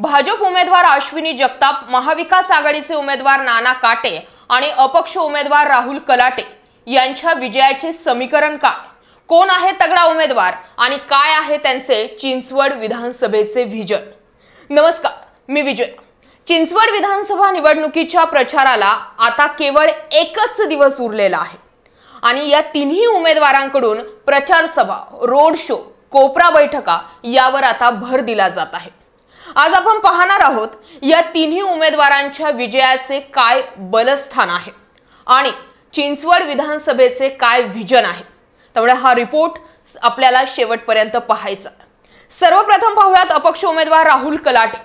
भाजप उमेदवार अश्विनी जगताप, महाविकास आघाडीचे उमेदवार नाना काटे आणि अपक्ष उमेदवार राहुल कलाटे यांच्या विजयाचे समीकरण काय? कोण आहे तगडा उमेदवार आणि काय आहे त्यांचे चिंचवड विधानसभेचे व्हिजन? नमस्कार, मी विजय। चिंचवड विधानसभा निवडणुकीच्या प्रचाराला आता केवळ एकच दिवस उरलेला आहे आणि या तिन्ही उमेदवारांकडून प्रचार सभा, रोड शो, कोपरा बैठका यावर आता भर दिला जात आहे। आज आपण पाहणार आहोत या तिन्ही उमेदवारांच्या विजयाचे काय बलस्थान आहे आणि चिंचवड विधानसभेचे काय व्हिजन आहे। त्यामुळे हा रिपोर्ट आपल्याला शेवटपर्यंत पाहायचा। सर्वप्रथम पाहूयात अपक्ष उमेदवार राहुल कलाटे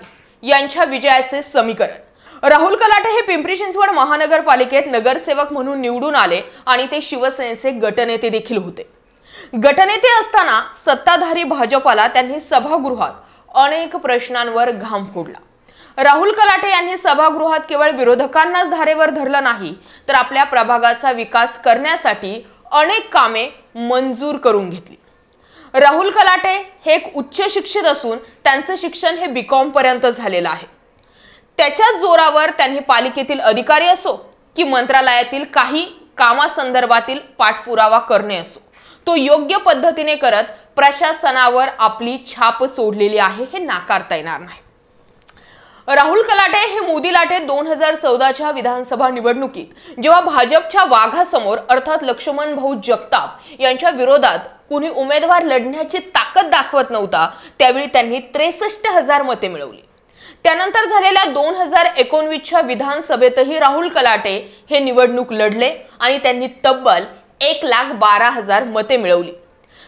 यांच्या विजयाचे समीकरण। राहुल कलाटे हे पिंपरी चिंचवड महानगरपालिकेत नगरसेवक म्हणून निवडून आले आणि ते शिवसेनेचे गटनेते देखील होते। गटनेते असताना सत्ताधारी भाजपाला त्यांनी सभागृहात अनेक प्रश्नांवर घाम फोडला। राहुल कलाटे यांनी सभागृहात केवळ विरोधकांनाच धारेवर धरलं नाही, तर आपल्या प्रभागाचा विकास करण्यासाठी अनेक कामे मंजूर करून घेतली। राहुल कलाटे हे एक उच्च शिक्षित असून त्यांचं शिक्षण हे बीकॉम पर्यंत झालेलं आहे। त्याच्या जोरावर त्यांनी पालिकेतील अधिकारी असो की मंत्रालयातील काही कामासंदर्भातील पाठपुरावा करणे असो, तो योग्य पद्धतीने करत प्रशासनावर आपली छाप सोडलेली आहे, हे नाकारता येणार नाही। राहुल कलाटे हे मोदी लाटे 2014च्या विधानसभा निवडणुकीत जेव्हा भाजपच्या वाघासमोर अर्थात लक्ष्मण भाऊ जगताप यांच्या विरोधात कुणी उमेदवार लढण्याची ताकद दाखवत नव्हता, त्यावेळी त्यांनी 63,000 मते मिळवली। त्यानंतर झालेल्या 2019च्या विधानसभेतही राहुल कलाटे हे निवडणूक लढले आणि त्यांनी तब्बल 1,12,000 मते मिळवली।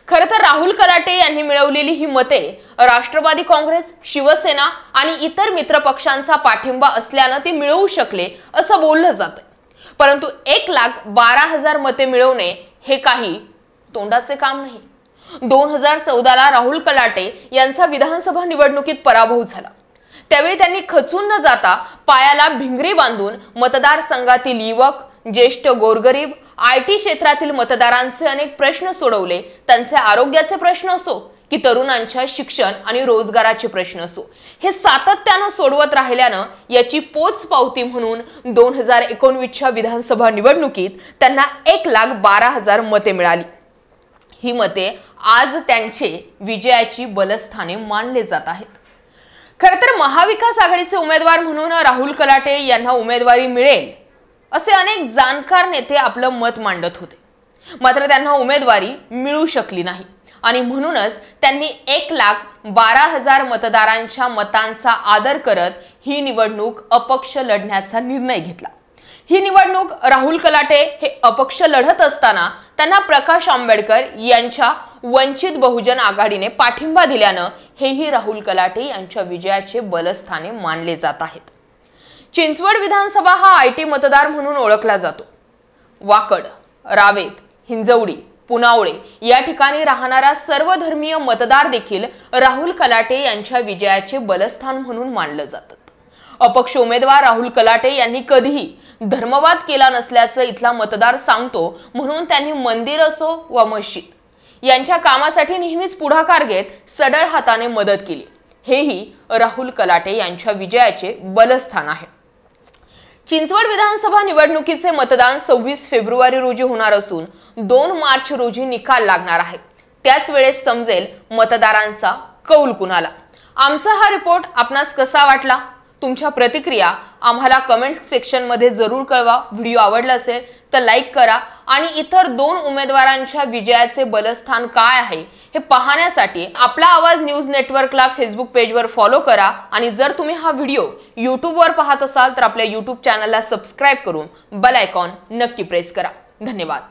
खरं तर राहुल कलाटे यांनी मिळवलेली ही मते राष्ट्रवादी काँग्रेस, शिवसेना आणि इतर मित्र पक्षांचा पाठिंबा असल्याने ते मिळवू शकले असं बोललं जातं। परंतु 1,12,000 मते मिळवणे हे काही तोंडाचे काम नाही। 2014ला राहुल कलाटे यांचा विधानसभा निवडणुकीत पराभव झाला। त्यावेळी त्यांनी खचून न जाता पायाला भिंगरी बांधून मतदारसंघातील युवक, ज्येष्ठ, गोरगरीब, आयटी क्षेत्रातील मतदारांचे अनेक प्रश्न सोडवले। त्यांचे आरोग्याचे प्रश्न असो की तरुणांच्या शिक्षण आणि रोजगाराचे प्रश्न असो, हे सातत्याने सोडवत राहिल्यानं याची पोचपावती म्हणून 2019च्या विधानसभा निवडणुकीत त्यांना 1,12,000 मते मिळाली। ही मते आज त्यांचे विजयाची बलस्थाने मानले जात आहेत। खरं तर महाविकास आघाडीचे उमेदवार म्हणून राहुल कलाटे यांना उमेदवारी मिळेल असे अनेक जाणकार नेते आपलं मत मांडत होते, मात्र त्यांना उमेदवारी मिळू शकली नाही आणि म्हणूनच त्यांनी 1,12,000 मतदारांच्या मतांचा आदर करत ही निवडणूक अपक्ष लढण्याचा निर्णय घेतला। ही निवडणूक राहुल कलाटे हे अपक्ष लढत असताना त्यांना प्रकाश आंबेडकर यांच्या वंचित बहुजन आघाडीने पाठिंबा दिल्यानं हेही राहुल कलाटे यांच्या विजयाचे बलस्थाने मानले जात आहेत। चिंचवड विधानसभा हा आयटी मतदार म्हणून ओळखला जातो। वाकड, रावेत, हिंजवडी, पुनावळे या ठिकाणी राहणारा सर्वधर्मीय मतदार देखील राहुल कलाटे यांच्या विजयाचे बलस्थान म्हणून मानलं जातात। अपक्ष उमेदवार राहुल कलाटे यांनी कधीही धर्मवाद केला नसल्याचं इथला मतदार सांगतो, म्हणून त्यांनी मंदिर असो व मस्जिद यांच्या कामासाठी नेहमीच पुढाकार घेत सढळ हाताने मदत केली। हेही राहुल कलाटे यांच्या विजयाचे बलस्थान आहे। चिंचवड विधानसभा निवडणुकीचे मतदान 26 फेब्रुवारी रोजी होणार असून 2 मार्च रोजी निकाल लागणार आहे। त्याच वेळेस समजेल मतदारांचा कौल कुणाला। आमचा हा रिपोर्ट आपणास कसा वाटला? तुमच्या प्रतिक्रिया आम्हाला कमेंट सेक्शन मध्ये जरूर कळवा। व्हिडिओ आवडला असेल तर लाईक करा आणि इतर 2 उमेदवारांच्या विजयाचे बलस्थान काय आहे हे पाहण्यासाठी आपला आवाज न्यूज नेटवर्कला फेसबुक पेजवर फॉलो करा आणि जर तुम्ही हा व्हिडिओ यूट्यूबवर पाहत असाल तर आपल्या यूट्यूब चॅनलला सबस्क्राइब करून बेल आयकॉन नक्की प्रेस करा। धन्यवाद।